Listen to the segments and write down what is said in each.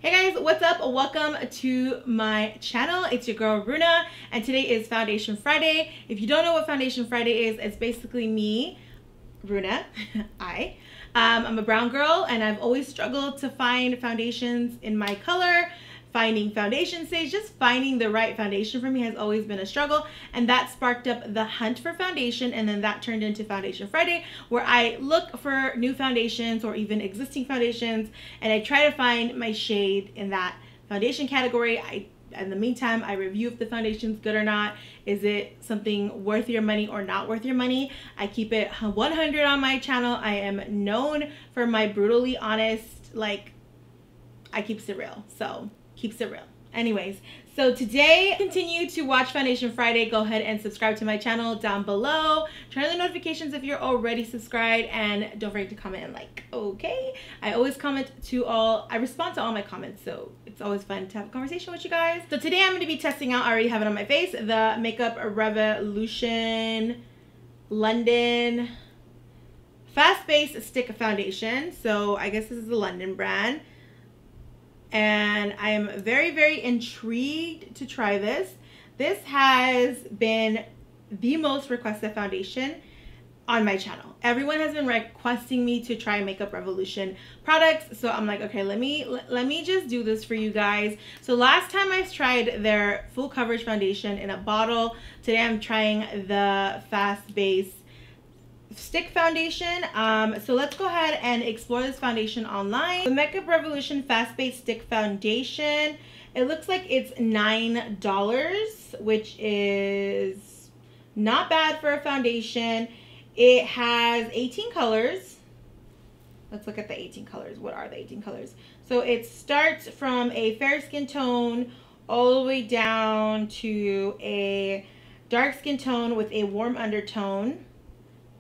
Hey guys, what's up? Welcome to my channel. It's your girl Runa, and today is Foundation Friday. If you don't know what Foundation Friday is, it's basically me, Runa. I'm a brown girl, and I've always struggled to find foundations in my color. Finding foundation shades, just finding the right foundation for me has always been a struggle, and that sparked up the hunt for foundation, and then that turned into Foundation Friday, where I look for new foundations or even existing foundations, and I try to find my shade in that foundation category. In the meantime, I review if the foundation's good or not. Is it something worth your money or not worth your money? I keep it 100 on my channel. I am known for my brutally honest, I keeps it real, so keeps it real. Anyways, so today, continue to watch Foundation Friday. Go ahead and subscribe to my channel down below. Turn on the notifications if you're already subscribed, and don't forget to comment and like, okay? I always comment to all, I respond to all my comments, so it's always fun to have a conversation with you guys. So today I'm going to be testing out, I already have it on my face, the Makeup Revolution London Fast Base Stick Foundation. So I guess this is the London brand. And I am very, very intrigued to try this. This has been the most requested foundation on my channel. Everyone has been requesting me to try Makeup Revolution products, so I'm like, okay, let me just do this for you guys. So last time I tried their full coverage foundation in a bottle. Today I'm trying the Fast Base Stick Foundation. So let's go ahead and explore this foundation online. The Makeup Revolution Fast Base Stick Foundation, it looks like it's $9, which is not bad for a foundation. It has 18 colors. Let's look at the 18 colors. What are the 18 colors? So it starts from a fair skin tone all the way down to a dark skin tone with a warm undertone,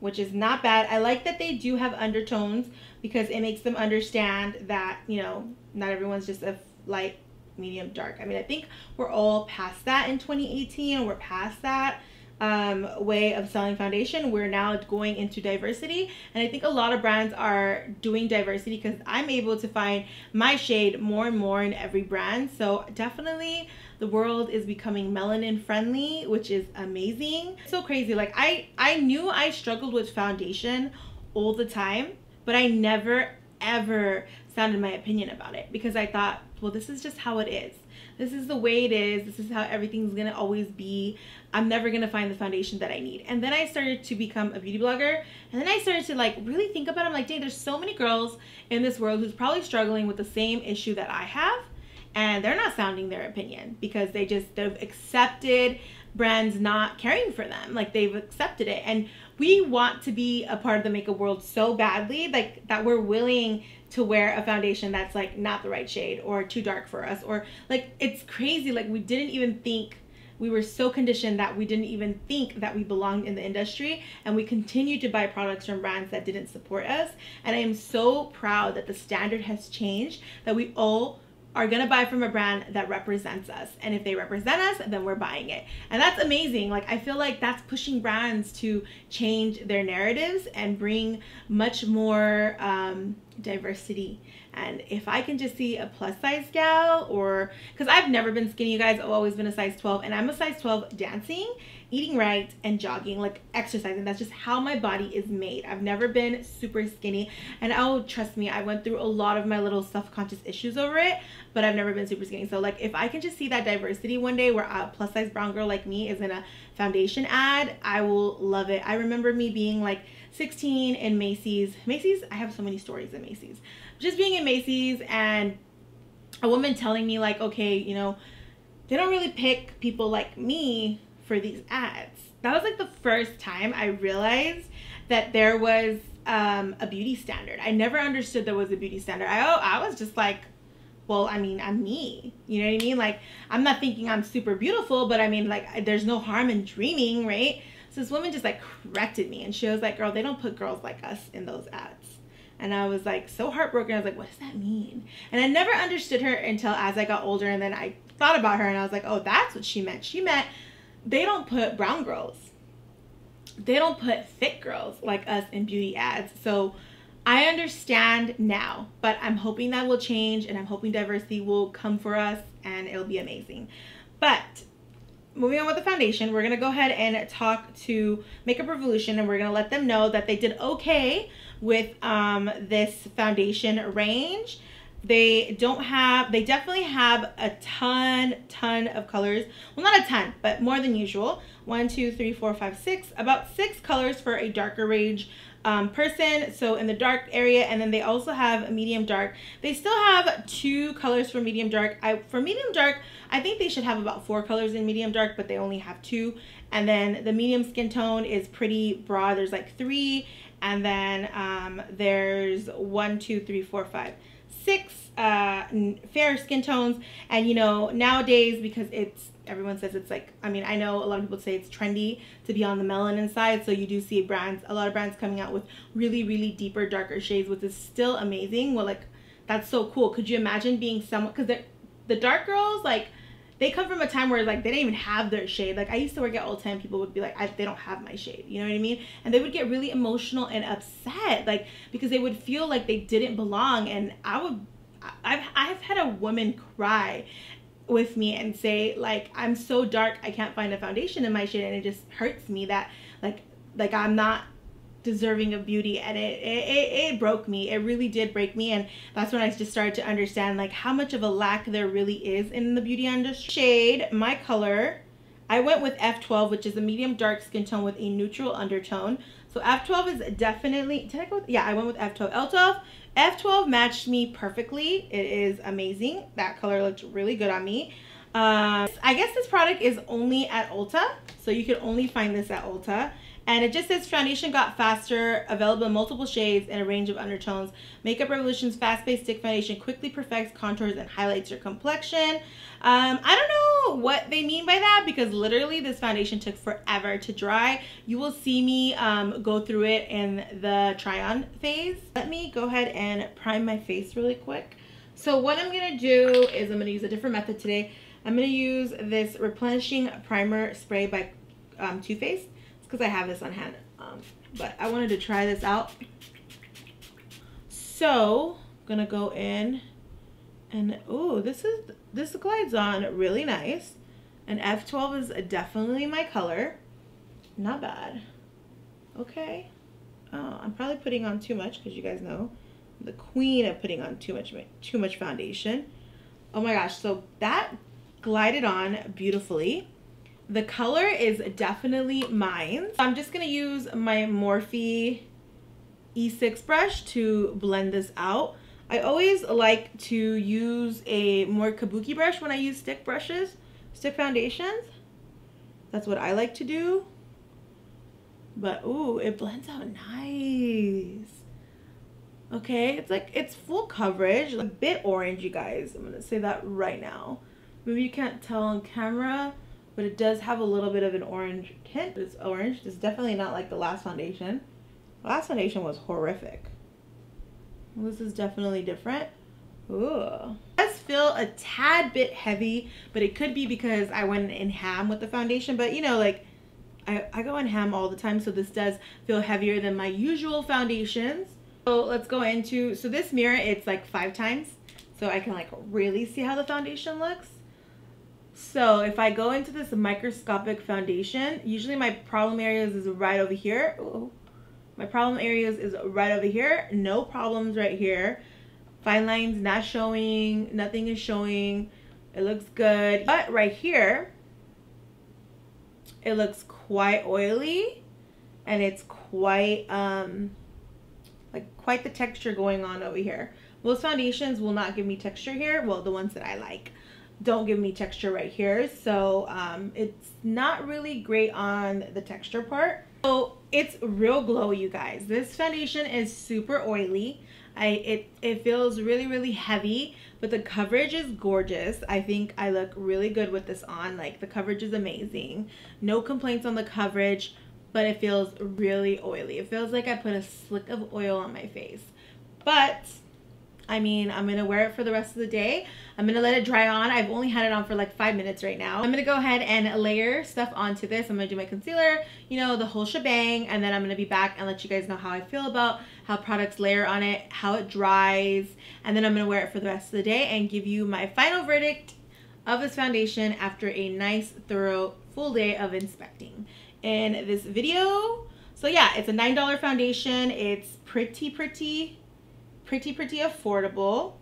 which is not bad. I like that they do have undertones because it makes them understand that, you know, not everyone's just a light, medium, dark. I mean, I think we're all past that in 2018, and we're past that way of selling foundation. We're now going into diversity, and I think a lot of brands are doing diversity because I'm able to find my shade more and more in every brand. So definitely the world is becoming melanin friendly, which is amazing. It's so crazy. Like I knew I struggled with foundation all the time, but I never ever sounded my opinion about it because I thought, well, this is just how it is. This is the way it is. This is how everything's gonna always be. I'm never gonna find the foundation that I need. And then I started to become a beauty blogger, and then I started to really think about it. I'm like, dang, there's so many girls in this world who's probably struggling with the same issue that I have, and they're not sounding their opinion because they've accepted brands not caring for them. Like, they've accepted it, and we want to be a part of the makeup world so badly, like that we're willing to wear a foundation that's like not the right shade or too dark for us, or like, it's crazy. Like, we didn't even think, we were so conditioned that we didn't even think that we belonged in the industry, and we continue to buy products from brands that didn't support us. And I am so proud that the standard has changed, that we all are gonna buy from a brand that represents us, and if they represent us, then we're buying it. And that's amazing. Like, I feel like that's pushing brands to change their narratives and bring much more diversity. And if I can just see a plus size gal, or because I've never been skinny, you guys, I've always been a size 12, and I'm a size 12 dancing, eating right, and jogging, like exercising. That's just how my body is made. I've never been super skinny, and oh, trust me, I went through a lot of my little self-conscious issues over it, but I've never been super skinny. So like, if I can just see that diversity one day where a plus size brown girl like me is in a foundation ad, I will love it. I remember me being like 16 in Macy's. I have so many stories in Macy's. Just being in Macy's, and a woman telling me like, okay, you know, they don't really pick people like me for these ads. That was like the first time I realized that there was a beauty standard. I never understood there was a beauty standard. I was just like, well, I mean, I'm me, you know what I mean? Like, I'm not thinking I'm super beautiful, but I mean, like, there's no harm in dreaming, right? So this woman just like corrected me, and she was like, girl, they don't put girls like us in those ads. And I was like so heartbroken. I was like, what does that mean? And I never understood her until as I got older, and then I thought about her, and I was like, oh, that's what she meant. She meant they don't put brown girls, they don't put thick girls like us in beauty ads. So I understand now, but I'm hoping that will change, and I'm hoping diversity will come for us and it'll be amazing. But moving on with the foundation, we're going to go ahead and talk to Makeup Revolution, and we're going to let them know that they did okay with this foundation range. They definitely have a ton of colors. Well, not a ton, but more than usual. 1, 2, 3, 4, 5, 6. About 6 colors for a darker range person, so in the dark area. And then they also have a medium dark. They still have 2 colors for medium dark. For medium dark, I think they should have about 4 colors in medium dark, but they only have 2. And then the medium skin tone is pretty broad. There's like 3, and then there's 1, 2, 3, 4, 5, 6 fair skin tones. And you know, nowadays, because everyone says it's like, I mean, I know a lot of people say it's trendy to be on the melanin side, so you do see a lot of brands coming out with really deeper, darker shades, which is still amazing. Well, like, that's so cool. Could you imagine being someone, because the dark girls, like, they come from a time where like they didn't even have their shade. Like, I used to work at Ulta and people would be like, they don't have my shade, you know what I mean? And they would get really emotional and upset, like, because they would feel like they didn't belong. And I've had a woman cry with me and say, like, I'm so dark, I can't find a foundation in my shade, and it just hurts me that like I'm not deserving of beauty. And it broke me. It really did break me. And that's when I just started to understand like how much of a lack there really is in the beauty industry. Shade, my color, I went with F12, which is a medium dark skin tone with a neutral undertone. So F12 is definitely, did I go with, yeah, I went with F12. F12 matched me perfectly. It is amazing. That color looked really good on me. I guess this product is only at Ulta, so you can only find this at Ulta. And it just says foundation got faster, available in multiple shades and a range of undertones. Makeup Revolution's fast-paced stick foundation quickly perfects contours and highlights your complexion. I don't know what they mean by that, because literally this foundation took forever to dry. You will see me go through it in the try-on phase. Let me go ahead and prime my face really quick. So what I'm going to do is I'm going to use a different method today. I'm going to use this replenishing primer spray by Too Faced. Because I have this on hand, but I wanted to try this out. So I'm gonna go in and oh, this glides on really nice. And F12 is definitely my color. Not bad. Okay. Oh, I'm probably putting on too much, because you guys know I'm the queen of putting on too much foundation. Oh my gosh, so that glided on beautifully. The color is definitely mine. I'm just gonna use my Morphe E6 brush to blend this out. I always like to use a more kabuki brush when I use stick foundations. That's what I like to do. But ooh, it blends out nice. Okay, it's like, it's full coverage, a bit orange, you guys. I'm gonna say that right now. Maybe you can't tell on camera, but it does have a little bit of an orange tint. It's orange. It's definitely not like the last foundation. The last foundation was horrific. This is definitely different. Ooh. It does feel a tad bit heavy, but it could be because I went in ham with the foundation. But you know, like, I go in ham all the time, so this does feel heavier than my usual foundations. So let's go into, so this mirror, it's like 5 times, so I can like really see how the foundation looks. So if I go into this microscopic foundation, usually my problem areas is right over here. Ooh. My problem areas is right over here. No problems right here. Fine lines not showing. Nothing is showing. It looks good. But right here, it looks quite oily. And it's quite, quite the texture going on over here. Most foundations will not give me texture here. Well, the ones that I like don't give me texture right here, so it's not really great on the texture part. So it's real glow, you guys. This foundation is super oily. It feels really heavy, but the coverage is gorgeous. I think I look really good with this on. Like, the coverage is amazing. No complaints on the coverage, but it feels really oily. It feels like I put a slick of oil on my face. But I mean, I'm gonna wear it for the rest of the day. I'm gonna let it dry on. I've only had it on for like 5 minutes right now. I'm gonna go ahead and layer stuff onto this. I'm gonna do my concealer, you know, the whole shebang, and then I'm gonna be back and let you guys know how I feel about how products layer on it, how it dries, and then I'm gonna wear it for the rest of the day and give you my final verdict of this foundation after a nice, thorough, full day of inspecting in this video. So yeah, it's a $9 foundation. It's pretty affordable.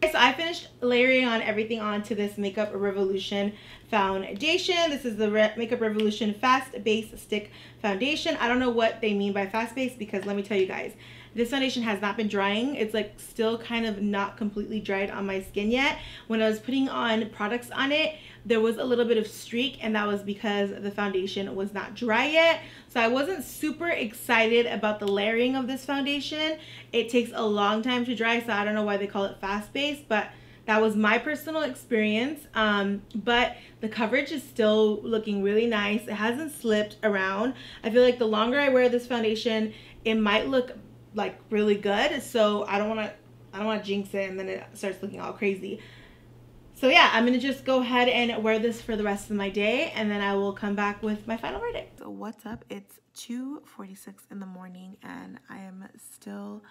So I finished layering on everything onto this Makeup Revolution foundation. This is the Makeup Revolution Fast Base Stick Foundation. I don't know what they mean by fast base, because let me tell you guys, this foundation has not been drying. It's like still kind of not completely dried on my skin yet. When I was putting on products on it, there was a little bit of streak, and that was because the foundation was not dry yet. So I wasn't super excited about the layering of this foundation. It takes a long time to dry, so I don't know why they call it fast-paced, but that was my personal experience. But the coverage is still looking really nice. It hasn't slipped around. I feel like the longer I wear this foundation, it might look like really good. So I don't want to jinx it and then it starts looking all crazy. So yeah, I'm gonna just go ahead and wear this for the rest of my day, and then I will come back with my final verdict. So what's up? It's 2:46 in the morning and I am still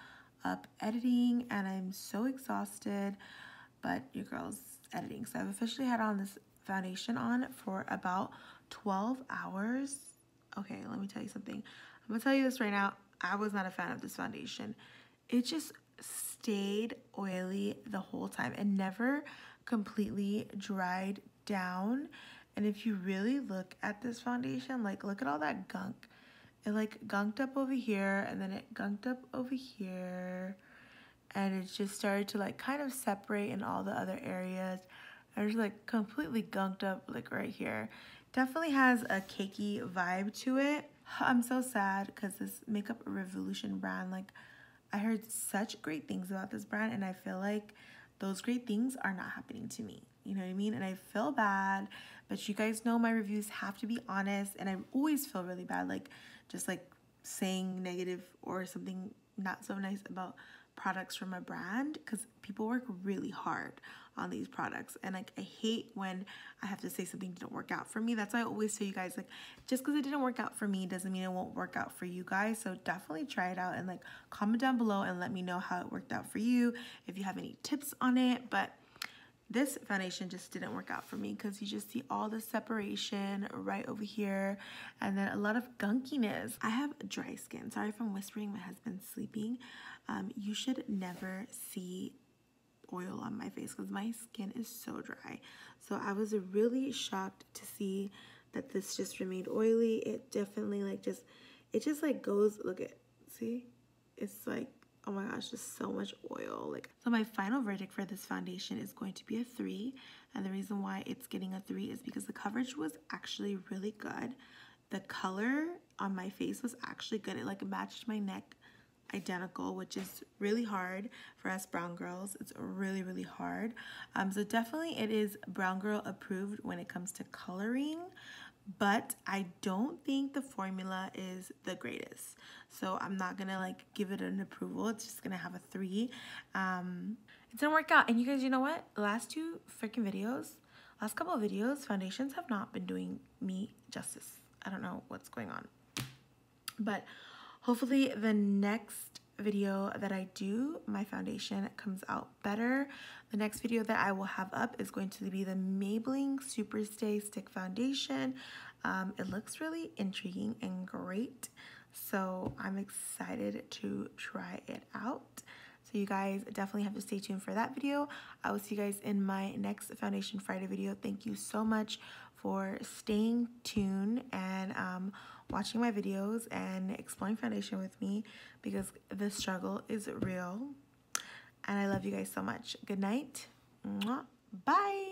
up editing and I'm so exhausted, but your girl's editing. So I've officially had on this foundation on for about 12 hours. Okay, let me tell you something. I'm gonna tell you this right now. I was not a fan of this foundation. It just stayed oily the whole time and never completely dried down. And if you really look at this foundation, like look at all that gunk. It like gunked up over here and then it gunked up over here, and it just started to like kind of separate in all the other areas. And it's like completely gunked up like right here. Definitely has a cakey vibe to it. I'm so sad because this Makeup Revolution brand, like I heard such great things about this brand, and I feel like those great things are not happening to me. You know what I mean? And I feel bad, but you guys know my reviews have to be honest, and I always feel really bad, like just like saying negative or something not so nice about products from a brand, because people work really hard on these products, and like I hate when I have to say something didn't work out for me. That's why I always tell you guys, like, just because it didn't work out for me doesn't mean it won't work out for you guys. So definitely try it out and like comment down below and let me know how it worked out for you, if you have any tips on it. But this foundation just didn't work out for me because you just see all the separation right over here and then a lot of gunkiness. I have dry skin. Sorry if I'm whispering, my husband's sleeping. You should never see oil on my face because my skin is so dry. So I was really shocked to see that this just remained oily. It definitely like it just like goes, look at, see? It's like, oh my gosh, just so much oil. Like, so my final verdict for this foundation is going to be a 3. And the reason why it's getting a 3 is because the coverage was actually really good. The color on my face was actually good. It like matched my neck identical, which is really hard for us brown girls. It's really hard. So definitely it is brown girl approved when it comes to coloring, but I don't think the formula is the greatest. So I'm not gonna like give it an approval. It's just gonna have a 3. It didn't work out. And you guys, you know what? The last couple of videos, foundations have not been doing me justice. I don't know what's going on. But hopefully the next video that I do, my foundation comes out better. The next video that I will have up is going to be the Maybelline Superstay Stick Foundation. It looks really intriguing and great, so I'm excited to try it out. So you guys definitely have to stay tuned for that video. I will see you guys in my next Foundation Friday video. Thank you so much for staying tuned and watching my videos and exploring foundation with me, because the struggle is real. And I love you guys so much. Good night. Bye.